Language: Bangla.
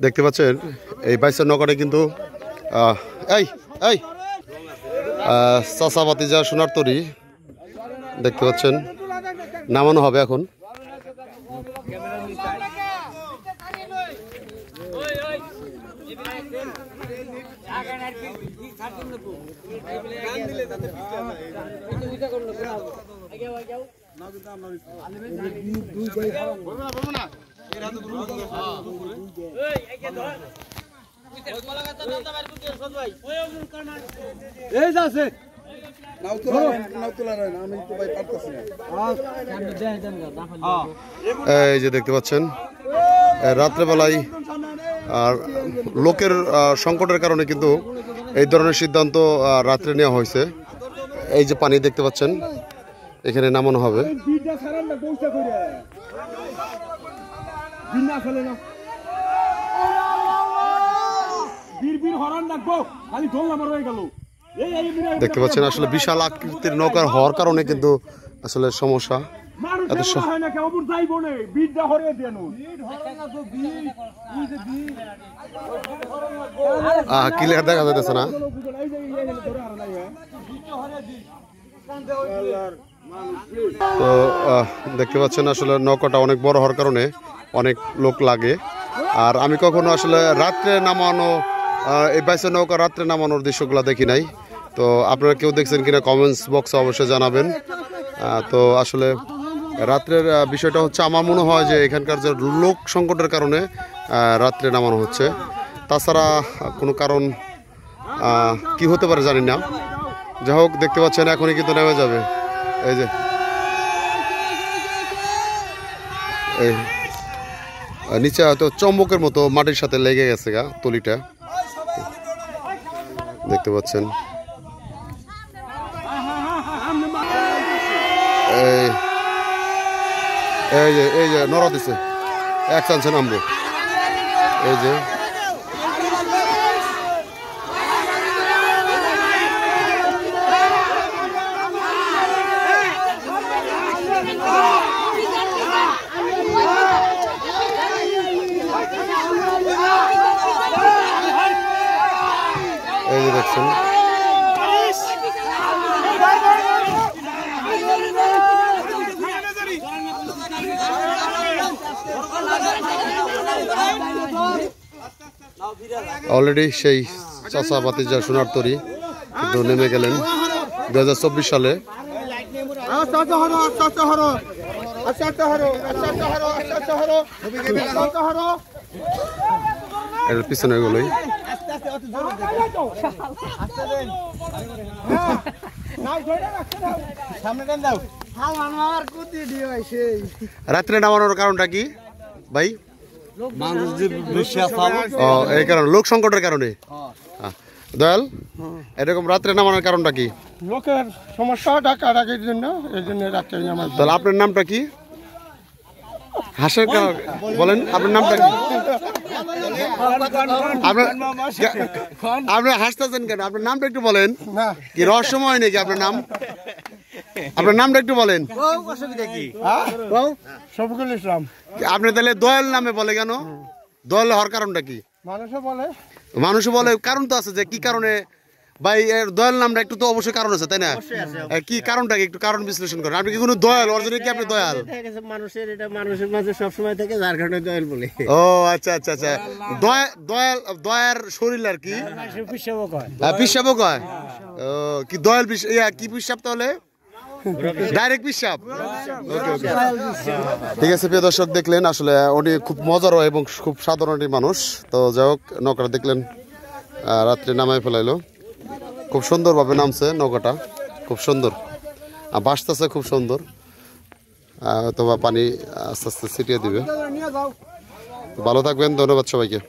দেখতে পাচ্ছেন এই বাইসের নৌকাটা কিন্তু এই এই চাচা ভাতিজা সোনার তরী দেখতে পাচ্ছেন নামানো হবে এখন। এই যে দেখতে পাচ্ছেন রাত্রেবেলায় আর লোকের সংকটের কারণে কিন্তু এই ধরনের সিদ্ধান্ত রাত্রে নেওয়া হয়েছে। এই যে পানি দেখতে পাচ্ছেন এখানে নামানো হবে। দেখতে পাচ্ছেন আসলে বিশাল আকৃতির নৌকার হওয়ার কারণে কিন্তু আসলে সমস্যা। এত ক্লিয়ার দেখা যাচ্ছে না। তো দেখতে পাচ্ছেন আসলে নৌকাটা অনেক বড় হওয়ার কারণে অনেক লোক লাগে। আর আমি কখনো আসলে রাত্রে নামানো এই বাইসের নৌকা রাত্রে নামানোর দৃশ্যগুলো দেখি নাই। তো আপনারা কেউ দেখছেন কিনা কমেন্টস বক্সে অবশ্যই জানাবেন। তো আসলে রাত্রের বিষয়টা হচ্ছে আমার মনে হয় যে এখানকার যে লোক সংকটের কারণে রাত্রে নামানো হচ্ছে, তাছাড়া কোনো কারণ কি হতে পারে জানি না। যাই হোক দেখতে পাচ্ছেন এখনই কিন্তু নেমে যাবে। এই যে এই নিচে হয়তো চম্বকের মতো মাটির সাথে লেগে গেছে গা তলিটা দেখতে পাচ্ছেন। এই যে নড়া দিছে এক চান্সে নামবো। এই যে দেখছেন অলরেডি সেই চাচা ভাতিজা সোনার তরী কিন্তু নেমে গেলেন 2024 সালে। এর পিছনে এগুলোই রাত্রে নামানোর কারণটা কি ভাই? এই কারণে লোক সংকটের কারণে। দয়াল এরকম রাত্রে নামানোর কারণটা কি? লোকের সমস্যা ডাকাডাকির জন্য, এই জন্য রাত্রে নামানো। তাহলে আপনার নামটা কি? হাসের বলেন আপনার নামটা কি? আপনি হাসতেছেন কেন? আপনার নামটা একটু বলেন। কি রহস্যময় নাকি আপনার নাম? আপনার নামটা একটু বলেন। শফিকুল ইসলাম। আপনি তাহলে দয়াল নামে বলে কেন? দয়াল হওয়ার কারণটা কি? মানুষ বলে কারণ তো আছে যে কি কারণে ভাই এর দয়াল নামটা একটু তো অবশ্যই কারণ আছে, তাই না? কি কারণটা কি একটু কারণ বিশ্লেষণ করেন। আপনি কি কোনো দয়াল অর্জনে কি আপনি দয়াল? মানুষের এটা মানুষের মাঝে সবসময় থেকে যার কারণে দয়াল বলে। ও আচ্ছা আচ্ছা আচ্ছা। দয়াল দয়ার শরীর আর কি পিসাবও কয়। ও কি দয়াল কি পিসাব তাহলে? ডাইরেক্ট পিসাব। ওকে ওকে ঠিক আছে। প্রিয় দর্শক দেখলেন আসলে উনি খুব মজার এবং খুব সাধারণ মানুষ। তো যাই হোক নৌকাটা দেখলেন রাত্রে নামায় ফেলাইলো, খুব সুন্দরভাবে নামছে নৌকাটা, খুব সুন্দর ভাসতেছে, খুব সুন্দর। অথবা পানি আস্তে আস্তে ছিটিয়ে দিবে। ভালো থাকবেন, ধন্যবাদ সবাইকে।